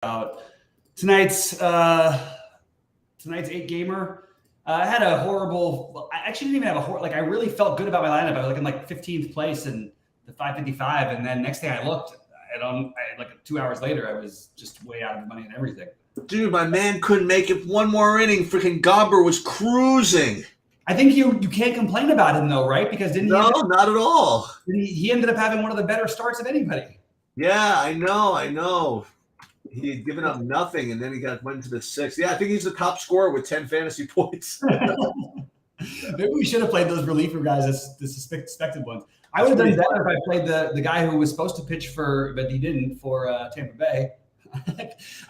about tonight's 8-gamer. I had a horrible. Well, I actually didn't even have I really felt good about my lineup. I was in 15th place in the 555, and then next thing I looked, like 2 hours later, I was just way out of the money and everything. Dude, my man couldn't make it one more inning. Freaking Gobber was cruising. I think you can't complain about him though, right? Because not at all. He ended up having one of the better starts of anybody. Yeah, I know. He had given up nothing, and then he went to the 6th. Yeah, I think he's the top scorer with 10 fantasy points. Maybe we should have played those reliever guys as the suspected ones. I would have done better if I played the guy who was supposed to pitch but he didn't for Tampa Bay.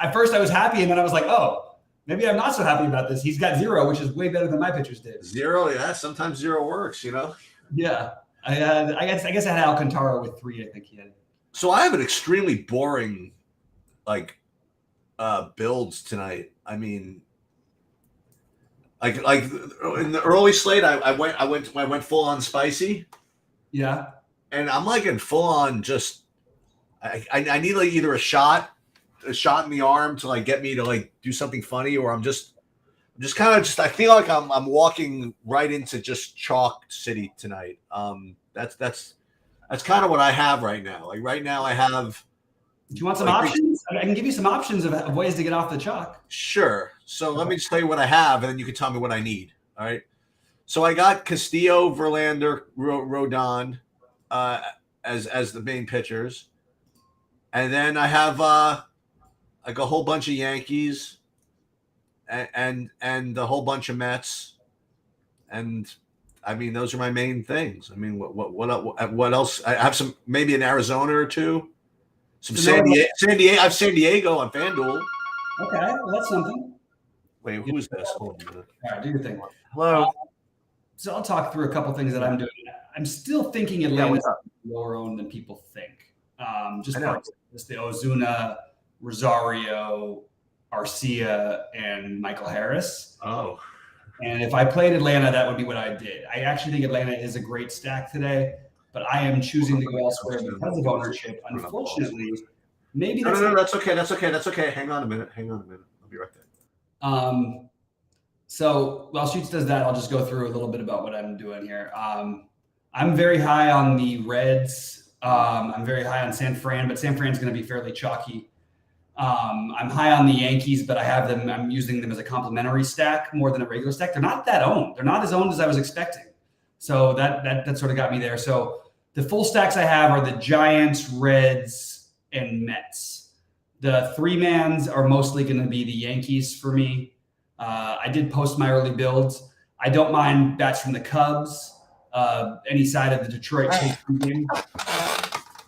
At first, I was happy, and then I was like, oh, maybe I'm not so happy about this. He's got 0, which is way better than my pitchers did. 0, yeah. Sometimes 0 works, Yeah. I guess I had Alcantara with 3, I think he had. So I have an extremely boring builds tonight. I mean, like in the early slate, I went full on spicy. Yeah. And I'm in full on just I need either a shot in the arm to get me to do something funny, or I'm just kind of I feel like I'm walking right into just chalk city tonight. That's kind of what I have right now. Right now I have. Do you want some options? I can give you some options of ways to get off the chalk. Sure. So let me just tell you what I have, and then you can tell me what I need. All right. So I got Castillo, Verlander, Rodon as the main pitchers, and then I have a whole bunch of Yankees and a whole bunch of Mets, and I mean those are my main things. I mean what else? I have maybe an Arizona or two. San Diego. I have San Diego on FanDuel. Okay, well, that's something. Wait, who's this? Hold on a minute. All right, do your thing. Hello. So I'll talk through a couple things that I'm doing. I'm still thinking Atlanta's lower owned than people think. Just the Ozuna, Rosario, Arcia, and Michael Harris. Oh. And if I played Atlanta, that would be what I did. I actually think Atlanta is a great stack today, but I am choosing to go elsewhere because of ownership. Unfortunately, maybe that's that's okay. Hang on a minute. I'll be right there. So while Sheets does that, I'll just go through a little bit about what I'm doing here. I'm very high on the Reds. I'm very high on San Fran, but San Fran's going to be fairly chalky. I'm high on the Yankees, but I'm using them as a complementary stack more than a regular stack. They're not that owned. They're not as owned as I was expecting. So that sort of got me there. So the full stacks I have are the Giants, Reds, and Mets. The 3-mans are mostly going to be the Yankees for me. I did post my early builds. I don't mind bats from the Cubs, any side of the Detroit game.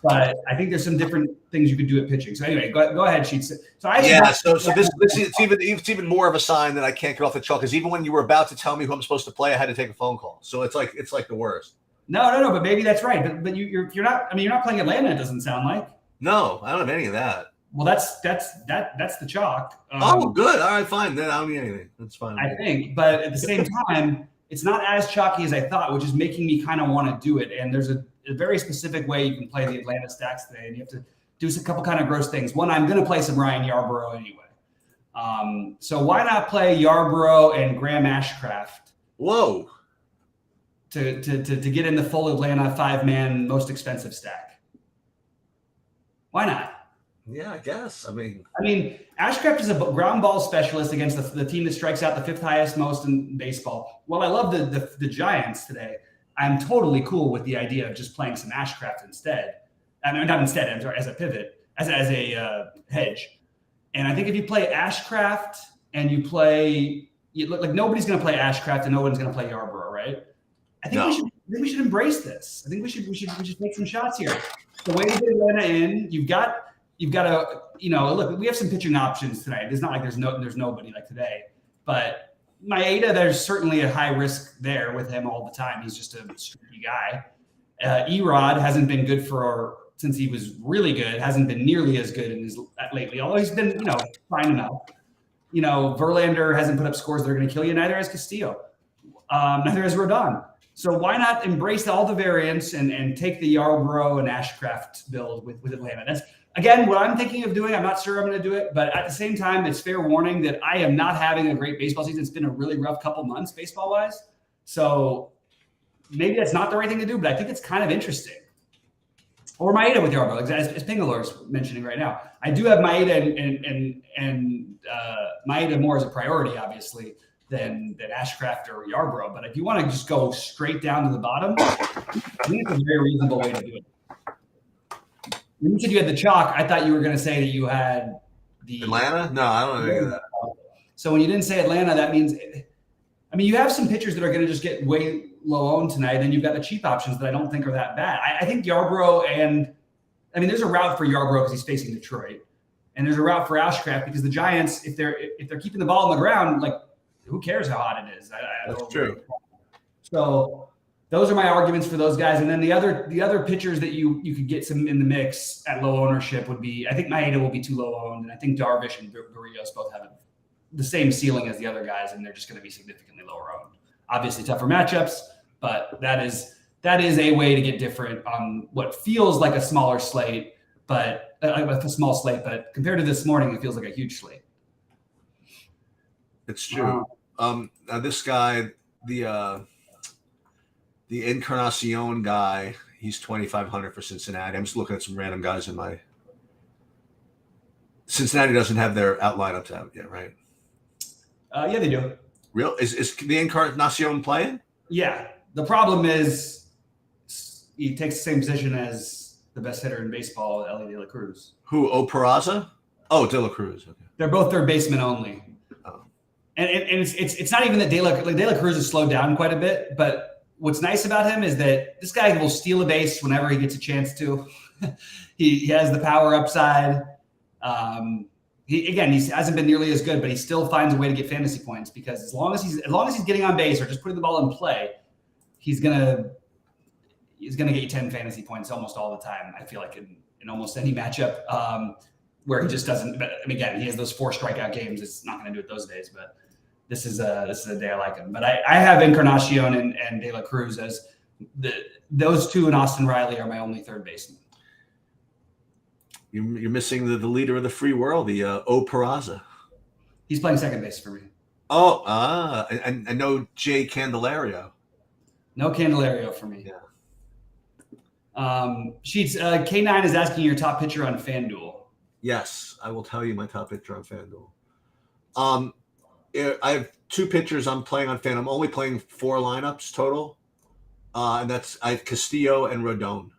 But I think there's some different things you could do at pitching. So anyway, go ahead, Sheets. So this it's even more of a sign that I can't get off the chalk, because even when you were about to tell me who I'm supposed to play, I had to take a phone call. So it's like the worst. No, but maybe that's right. But you're not. I mean, you're not playing Atlanta. It doesn't sound like. No, I don't have any of that. Well, that's the chalk. Oh, good. All right, fine. Then I don't need anything. That's fine. I think, but at the same time, it's not as chalky as I thought, which is making me kind of want to do it. And there's a very specific way you can play the Atlanta stacks today, and you have to do a couple kind of gross things. One, I'm going to play some Ryan Yarbrough anyway. So why not play Yarbrough and Graham Ashcraft? Whoa. To get in the full Atlanta 5-man most expensive stack. Why not? Yeah, I guess. I mean, Ashcraft is a ground ball specialist against the team that strikes out the 5th highest most in baseball. While I love the Giants today, I'm totally cool with the idea of just playing some Ashcraft instead. I mean, not instead. I'm sorry, as a pivot, as a hedge. And I think if you play Ashcraft and you look like nobody's going to play Ashcraft and no one's going to play Yarbrough, right? I think we should embrace this. I think we should take some shots here. The way to get Atlanta in, you've got to, look, we have some pitching options tonight. It's not like there's nobody like today, but Maeda, there's certainly a high risk there with him all the time. He's just a streaky guy. Erod hasn't been good since he was really good. Hasn't been nearly as good lately, although he's been, fine enough. Verlander hasn't put up scores that are going to kill you. Neither has Castillo. Neither has Rodon. So why not embrace all the variants and take the Yarbrough and Ashcraft build with Atlanta? Again, what I'm thinking of doing, I'm not sure I'm going to do it, but at the same time, it's fair warning that I am not having a great baseball season. It's been a really rough couple months baseball-wise. So maybe that's not the right thing to do, but I think it's kind of interesting. Or Maeda with Yarbrough, as Pingalor's mentioning right now. I do have Maeda and Maeda more as a priority, obviously, than Ashcraft or Yarbrough. But if you want to just go straight down to the bottom, I think it's a very reasonable way to do it. When you said you had the chalk, I thought you were going to say that you had the Atlanta. No, I don't know that. So when you didn't say Atlanta, that means, I mean, you have some pitchers that are going to just get way low owned tonight, and you've got the cheap options that I don't think are that bad. I think Yarbrough there's a route for Yarbrough because he's facing Detroit, and there's a route for Ashcraft because the Giants, if they're keeping the ball on the ground, like who cares how hot it is? That's true. So those are my arguments for those guys. And then the other pitchers that you could get some in the mix at low ownership would be, I think Maeda will be too low owned, and I think Darvish and Berrios both have the same ceiling as the other guys, and they're just going to be significantly lower owned. Obviously tougher matchups, but that is a way to get different on what feels like a smaller slate, but a small slate, but compared to this morning, it feels like a huge slate. It's true. Now this guy, the Encarnacion guy, he's 2,500 for Cincinnati. I'm just looking at some random guys in my. Cincinnati doesn't have their out lineups out yet, right? Yeah, they do. Real is the Encarnacion playing? Yeah. The problem is he takes the same position as the best hitter in baseball, Ellie De La Cruz. Who? Peraza? Oh, De La Cruz. Okay. They're both third basemen only. Oh. And it's not even that De La Cruz has slowed down quite a bit, but what's nice about him is that this guy will steal a base whenever he gets a chance to. he has the power upside. He hasn't been nearly as good, but he still finds a way to get fantasy points because as long as he's getting on base or just putting the ball in play, he's gonna get you 10 fantasy points almost all the time. I feel like in almost any matchup where he just doesn't. But again, he has those 4 strikeout games. It's not going to do it those days, but this is a day I like him. But I have Encarnacion and De La Cruz as those two, and Austin Riley are my only third baseman. You're missing the leader of the free world, the Peraza. He's playing second base for me. And no Jay Candelario. No Candelario for me. Yeah. Sheets, K9 is asking your top pitcher on FanDuel. Yes, I will tell you my top pitcher on FanDuel. I have 2 pitchers I'm playing on FanDuel. I'm only playing 4 lineups total. And I have Castillo and Rodon.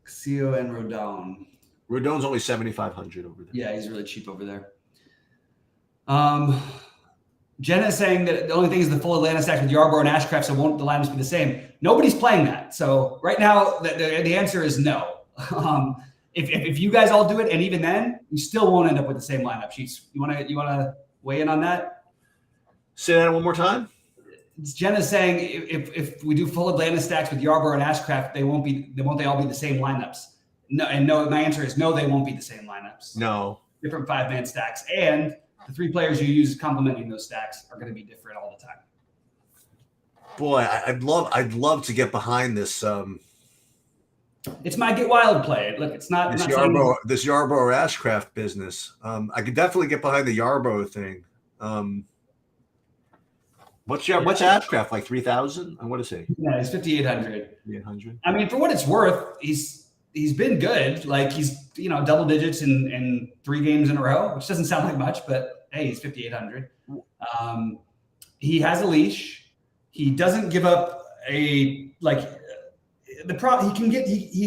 Castillo and Rodon. Rodon's only 7,500 over there. Yeah, he's really cheap over there. Jenna is saying that the only thing is the full Atlanta stacks with Yarbrough and Ashcraft, so won't the lineups be the same? Nobody's playing that. So right now, the answer is no. If you guys all do it, and even then, you still won't end up with the same lineup sheets. You want to weigh in on that? Say that one more time. Jenna's saying if we do full Atlanta stacks with Yarbrough and Ashcraft, won't they all be the same lineups? No, my answer is no, they won't be the same lineups. No. Different 5-man stacks. And the 3 players you use complementing those stacks are going to be different all the time. Boy, I'd love to get behind this. It's my get wild play. Look, it's not this Yarbrough Ashcraft business. I could definitely get behind the Yarbrough thing. What's Ashcraft, like 3,000? And what is he? Yeah, he's 5,800. 5,800. I mean, for what it's worth, he's been good. Like he's double digits in 3 games in a row, which doesn't sound like much, but hey, he's 5,800. He has a leash. He doesn't give up he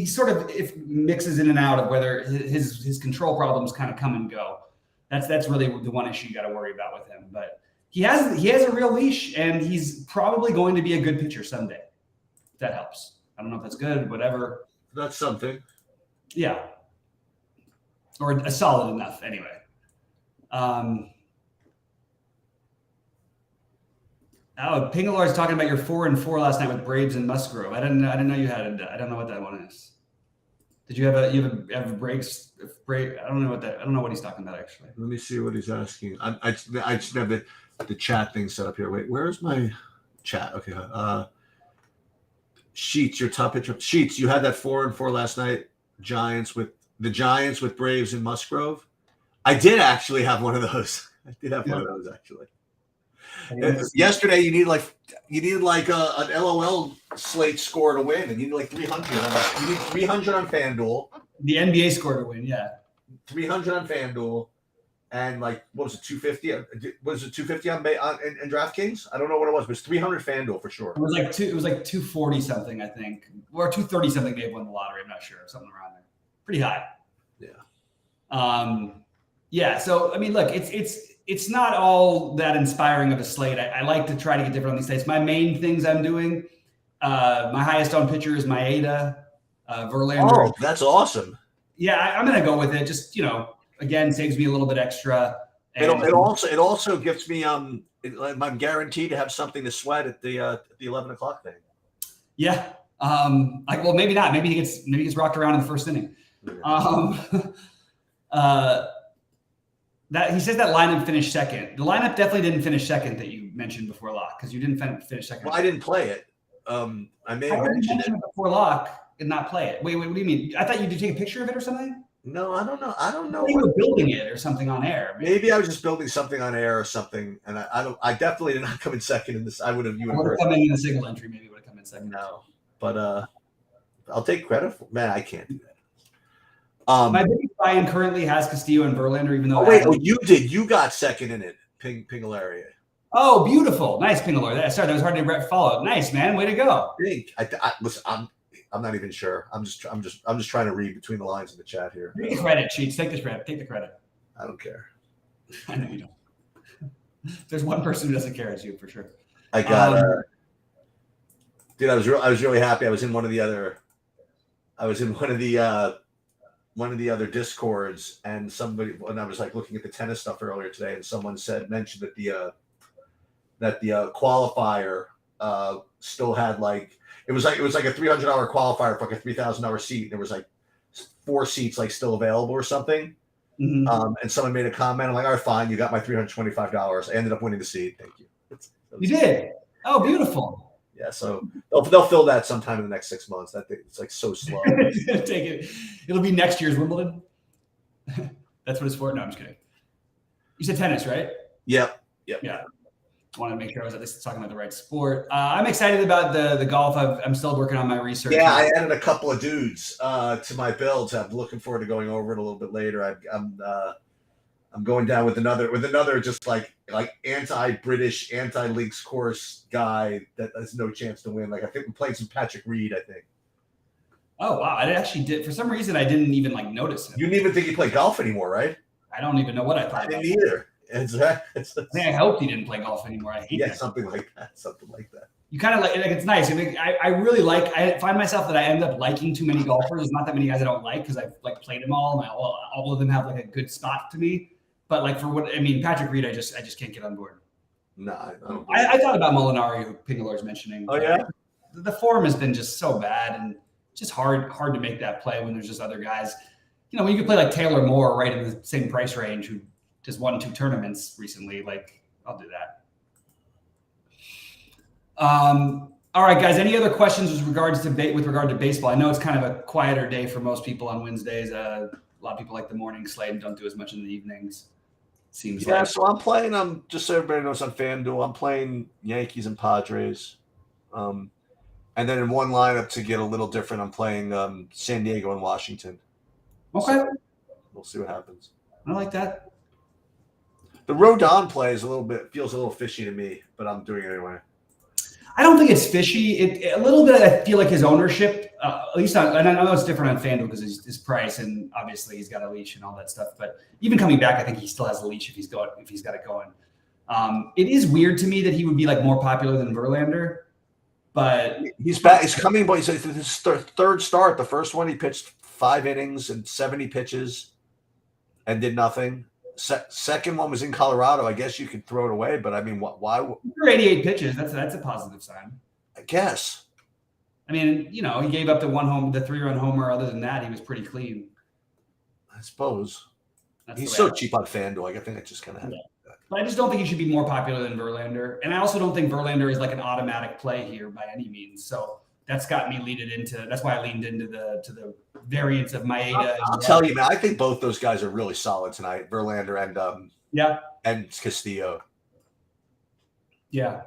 sort of mixes in and out of whether his control problems kind of come and go. That's really the one issue you got to worry about with him, but. He has a real leash, and he's probably going to be a good pitcher someday. If that helps. I don't know if that's good, whatever. That's something. Yeah. Or a solid enough, anyway. Pingalore is talking about your 4-4 last night with Braves and Musgrove. I didn't know you had I don't know what that one is. Did you have a breaks? I don't know what he's talking about actually. Let me see what he's asking. I just have the chat thing set up here. Wait, where's my chat? Okay. Sheets, your top pitcher. Sheets, you had that 4-4 last night Giants with Braves and Musgrove. I did actually have one of those. I did have one of those actually. Yesterday, you need like an LOL slate score to win, and you need like 300. You need 300 on FanDuel. The NBA score to win, yeah. 300 on FanDuel, and like what was it, 250? Was it 250 on in DraftKings? I don't know what it was, but it's 300 FanDuel for sure. It was like 240 something, I think, or 230 something. They've won the lottery. I'm not sure, something around there. Pretty high. Yeah. Yeah. So I mean, look, it's not all that inspiring of a slate. I like to try to get different on these slates. My main things I'm doing, my highest owned pitcher is Maeda, Verlander. Oh, that's awesome. Yeah, I'm going to go with it. Just, again, saves me a little bit extra. And it also gives me I'm guaranteed to have something to sweat at the 11 o'clock thing. Yeah. Well, maybe not. Maybe he gets rocked around in the first inning. That he says that lineup finished second. The lineup definitely didn't finish second that you mentioned before lock, because you didn't finish second. Well, I didn't play it. I may have mentioned it before lock and not play it. Wait, what do you mean? I thought you did take a picture of it or something. No, I don't know. I don't know. You were building it or something on air. Maybe I was just building something on air or something, and I definitely did not come in second in this. I would have. You would have come in the single entry. Maybe would have come in second. No, but I'll take credit for. Man, I can't do that. My biggest buy-in currently has Castillo and Verlander, even though. You did. You got second in it, Pingalaria. Oh, beautiful, nice Pingalaria. Sorry, that was hard to follow. Nice, man, way to go. Listen, I'm not even sure. I'm just trying to read between the lines in the chat here. Take the credit, Cheats. Take the credit. Take the credit. I don't care. I know you don't. There's one person who doesn't care. It's you for sure. I got. Dude, I was really happy. I was in one of the other discords, and I was like looking at the tennis stuff earlier today, and someone mentioned that the qualifier still had like it was like a $300 qualifier for like a $3,000 seat, and there was like 4 seats like still available or something. Mm-hmm. And someone made a comment. I'm like, all right, fine, you got my $325. I ended up winning the seat. Thank you. You did. Oh, beautiful. Yeah, so they'll fill that sometime in the next 6 months. That thing, it's like so slow. Take it. It'll be next year's Wimbledon. That's what it's for. No, I'm just kidding. You said tennis, right? Yep. Yeah. I wanted to make sure I was at least talking about the right sport. I'm excited about the golf. I'm still working on my research. Yeah, I added a couple of dudes to my builds. I'm looking forward to going over it a little bit later. I'm going down with another just like anti-British, anti-links course guy that has no chance to win. Like I think we played some Patrick Reed, I think. Oh wow. I actually did. For some reason I didn't even notice him. You didn't even think he played golf anymore, right? I don't even know what I thought. I didn't either. I hope he didn't play golf anymore. I hate that. Something like that. You kind of like it's nice. I really I find myself that I end up liking too many golfers. There's not that many guys I don't like because I've played them all, and all of them have like a good spot to me. But Patrick Reed, I just can't get on board. No, I thought about Molinari, who Pingalar's mentioning. Oh yeah, the form has been just so bad, and just hard to make that play when there's just other guys. When you could play like Taylor Moore right in the same price range, who just won 2 tournaments recently. Like I'll do that. All right, guys. Any other questions with regard to baseball? I know it's kind of a quieter day for most people on Wednesdays. A lot of people like the morning slate and don't do as much in the evenings. Seems like. So I'm playing. Just so everybody knows on FanDuel, I'm playing Yankees and Padres, and then in one lineup to get a little different, I'm playing San Diego and Washington. Okay. So we'll see what happens. I like that. The Rodon play feels a little fishy to me, but I'm doing it anyway. I don't think it's fishy. A little bit. I feel like his ownership, at least, and I know it's different on FanDuel because his price, and obviously he's got a leash and all that stuff. But even coming back, I think he still has a leash if he's got it going. It is weird to me that he would be more popular than Verlander, but he's back. He's coming, but he's his third start. The first one he pitched 5 innings and 70 pitches, and did nothing. Second one was in Colorado. I guess you could throw it away, but why? For 88 pitches, that's a positive sign. I guess. He gave up the 3-run homer. Other than that, he was pretty clean. I suppose. He's so cheap on FanDuel. I think I just kind of. Yeah. But I just don't think he should be more popular than Verlander, and I also don't think Verlander is like an automatic play here by any means. So that's got me that's why I leaned into the variants of Maeda. I'll tell you, man. I think both those guys are really solid tonight, Verlander and Castillo. Yeah.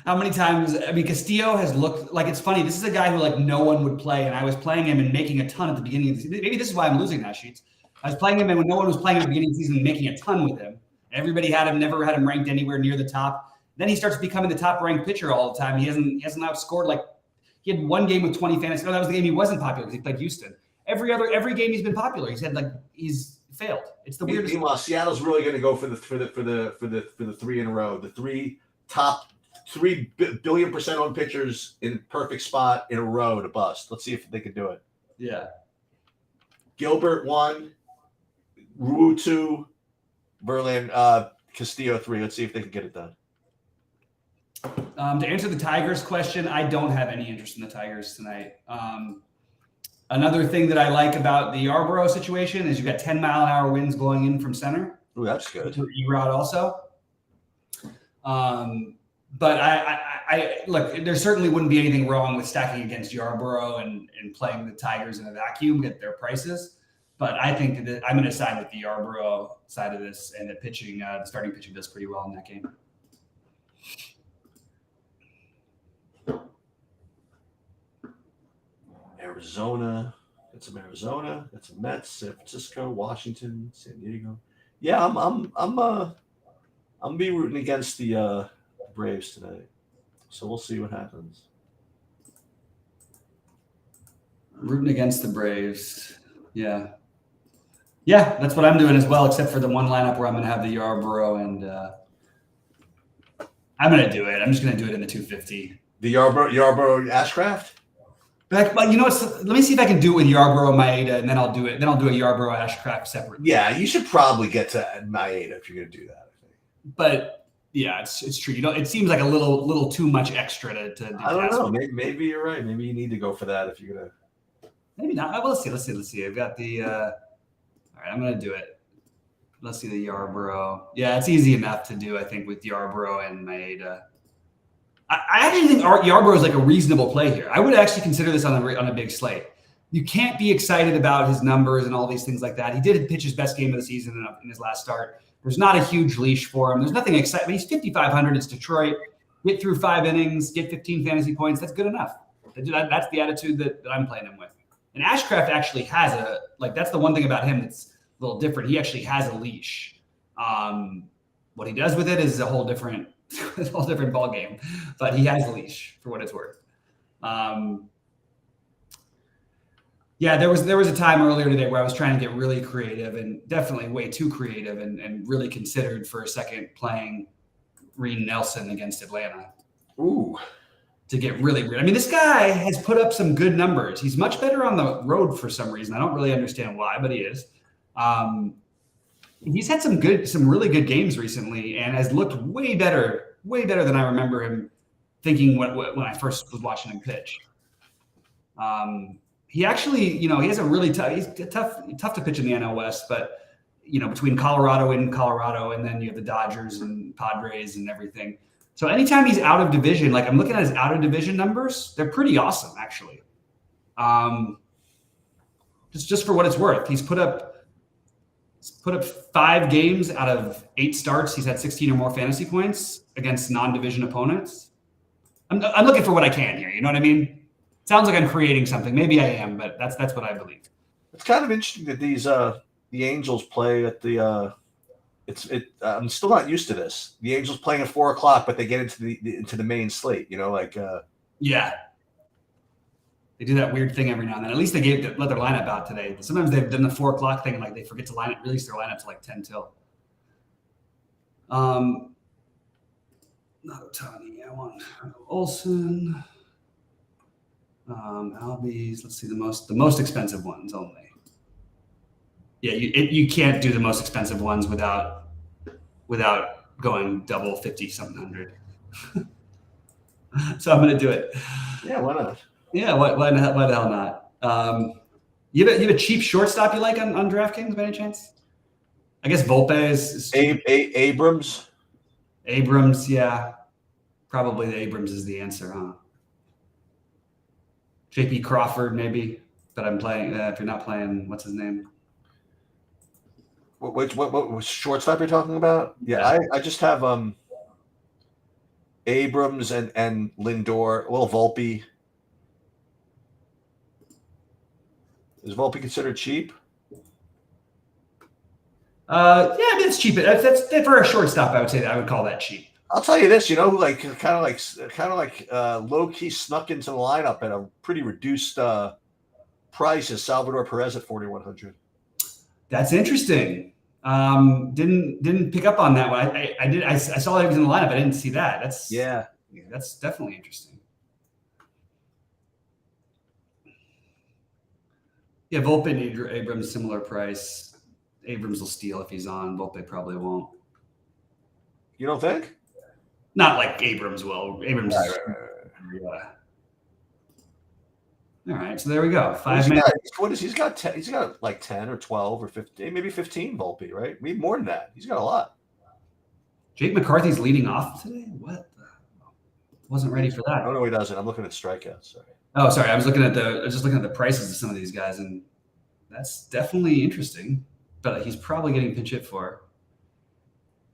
How many times? I mean, Castillo has looked like, it's funny. This is a guy who like no one would play, and I was playing him and making a ton at the beginning of the season. Maybe this is why I'm losing that sheets. I was playing him, and when no one was playing at the beginning of the season, making a ton with him. Everybody had him, never had him ranked anywhere near the top. Then he starts becoming the top ranked pitcher all the time. He hasn't outscored, like, he had one game with 20 fantasy. No, that was the game he wasn't popular because he played Houston. Every game he's been popular, he's failed. It's the weirdest. Meanwhile, Seattle's really going to go for the 3 in a row. The 3 top 3 billion% on pitchers in perfect spot in a row to bust. Let's see if they can do it. Yeah. Gilbert 1, Ryu 2, Verlander, Castillo 3. Let's see if they can get it done. To answer the Tigers question, I don't have any interest in the Tigers tonight. Another thing that I like about the Yarbrough situation is you've got 10-mile-an-hour winds blowing in from center. Ooh, that's good. E-Rod also. But I look, there certainly wouldn't be anything wrong with stacking against Yarbrough and playing the Tigers in a vacuum, get their prices. But I think that I'm going to side with the Yarbrough side of this, and the pitching, the starting pitching does pretty well in that game. Arizona, got some Mets, San Francisco, Washington, San Diego. Yeah, I'm be rooting against the Braves tonight, so we'll see what happens. Rooting against the Braves, yeah, that's what I'm doing as well. Except for the one lineup where I'm going to have the Yarbrough, and I'm going to do it. I'm just going to do it in the 250. The Yarbrough Ashcraft. But you know what? Let me see if I can do it with Yarbrough and Maeda, and then I'll do it. Then I'll do a Yarbrough Ashcraft separate. Yeah, you should probably get to Maeda if you're going to do that. I think. But yeah, it's true. You know, it seems like a little too much extra to do. I don't know. Maybe you're right. Maybe you need to go for that if you're gonna. Maybe not. Well, let's see. I've got the. All right, I'm gonna do it. Let's see the Yarbrough. Yeah, it's easy enough to do. I think with Yarbrough and Maeda. I actually think Yarbrough is like a reasonable play here. I would actually consider this on a big slate. You can't be excited about his numbers and all these things like that. He did pitch his best game of the season in his last start. There's not a huge leash for him. There's nothing exciting. He's 5,500. It's Detroit. Get through 5 innings, get 15 fantasy points. That's good enough. That's the attitude that I'm playing him with. And Ashcraft actually has that's the one thing about him that's a little different. He actually has a leash. What he does with it is a whole different ball game, but he has a leash for what it's worth. Yeah, there was a time earlier today where I was trying to get really creative, and definitely way too creative, and really considered for a second playing Reed Nelson against Atlanta. Ooh. To get really weird. I mean, this guy has put up some good numbers. He's much better on the road for some reason. I don't really understand why, but he is. He's had some really good games recently, and has looked way better than I remember him thinking when I first was watching him pitch. He actually, he has a really tough to pitch in the NL West, but between Colorado, and then you have the Dodgers and Padres and everything. So anytime he's out of division, like I'm looking at his out of division numbers, they're pretty awesome actually. Just for what it's worth, he's put up 5 games out of 8 starts. He's had 16 or more fantasy points against non-division opponents. I'm looking for what I can here. You know what I mean? Sounds like I'm creating something. Maybe I am, but that's what I believe. It's kind of interesting that these the Angels play at the. I'm still not used to this. The Angels playing at 4:00, but they get into the main slate. Yeah. They do that weird thing every now and then. At least they let their lineup out today. Sometimes they've done the 4:00 thing, and like they forget to release their lineup to like 10 till. Not Otani. I want Olsen. Albies. Let's see the most expensive ones only. Yeah, you can't do the most expensive ones without going double 50-something hundred. So I'm going to do it. Yeah, why not? Yeah, why the hell not? You have a cheap shortstop you like on DraftKings by any chance? I guess Volpe is Abrams. Abrams, yeah. Probably the Abrams is the answer, huh? JP Crawford, maybe. But I'm playing. If you're not playing, what's his name? What shortstop you're talking about? Yeah. I just have Abrams and Lindor. Well, Volpe. Is Volpe considered cheap? Yeah, I mean, it's cheap. That's for a shortstop. I would say that I would call that cheap. I'll tell you this, like kind of like low key snuck into the lineup at a pretty reduced price is Salvador Perez at 4,100. That's interesting. Didn't pick up on that one. I did. I saw that he was in the lineup. I didn't see that. That's definitely interesting. Yeah, Volpe and Abrams similar price. Abrams will steal if he's on. Volpe probably won't. You don't think? Not like Abrams will. Abrams. Right. All right, so there we go. 5 minutes. What is he's got? He's got like 10 or 12 or 15, maybe 15 Volpe, right? Maybe more than that. He's got a lot. Jake McCarthy's leading off today. What? Wasn't ready for that. Oh no, he doesn't. I'm looking at strikeouts. Sorry. Oh, sorry. I was just looking at the prices of some of these guys, and that's definitely interesting. But he's probably getting pinch hit for.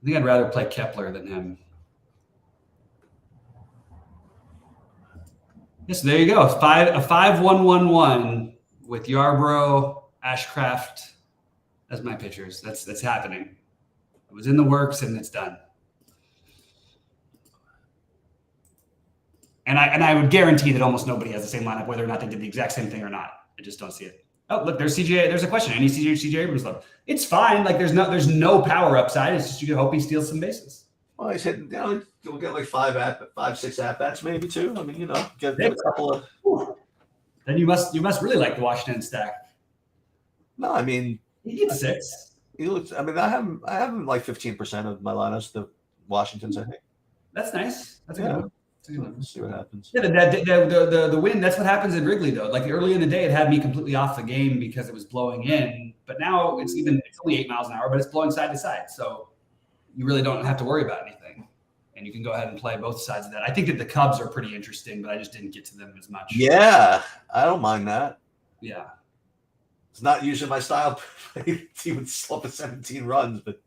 I think I'd rather play Kepler than him. Yes, there you go. A 5-1-1-1 with Yarbrough, Ashcraft as my pitchers. That's happening. It was in the works and it's done. And I would guarantee that almost nobody has the same lineup, whether or not they did the exact same thing or not. I just don't see it. Oh, look, there's CJ. There's a question. Any CJ Abrams love? It's fine. Like there's no power upside. It's just you can hope he steals some bases. Well, he's hitting down. We'll get like 5-6 at bats, maybe too. I mean, get a couple of. Then you must really like the Washington stack. No, I mean he gets 6. He looks. I mean, I have him like 15% of my lineups. The Washingtons, I think. That's nice. That's a good one. Let's see what happens. Yeah, the win. That's what happens in Wrigley though. Like early in the day, it had me completely off the game because it was blowing in. But now it's only 8 miles an hour, but it's blowing side to side. So you really don't have to worry about anything, and you can go ahead and play both sides of that. I think that the Cubs are pretty interesting, but I just didn't get to them as much. Yeah, I don't mind that. Yeah, it's not usually my style. He would slip at 17 runs, but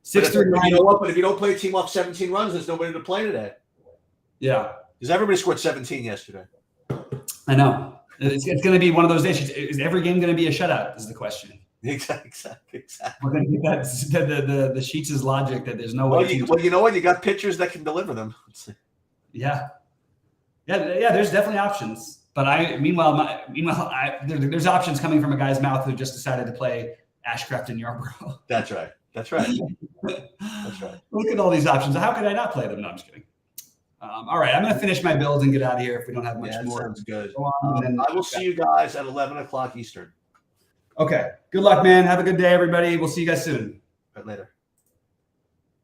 6-3-9. You know what? But if you don't play a team off 17 runs, there's nobody to play today. Yeah, because everybody scored 17 yesterday. I know. It's going to be one of those days. Is every game going to be a shutout? Is the question. Exactly. We're going to get the Sheets' logic that there's no way. Well, you know what? You got pitchers that can deliver them. Yeah. There's definitely options. But meanwhile, there's options coming from a guy's mouth who just decided to play Ashcraft and Yarbrough. That's right. Look at all these options. How could I not play them? No, I'm just kidding. All right, I'm going to finish my builds and get out of here if we don't have much more. Sounds good. I will see you guys at 11 o'clock Eastern. Okay. Good luck, man. Have a good day, everybody. We'll see you guys soon. Later.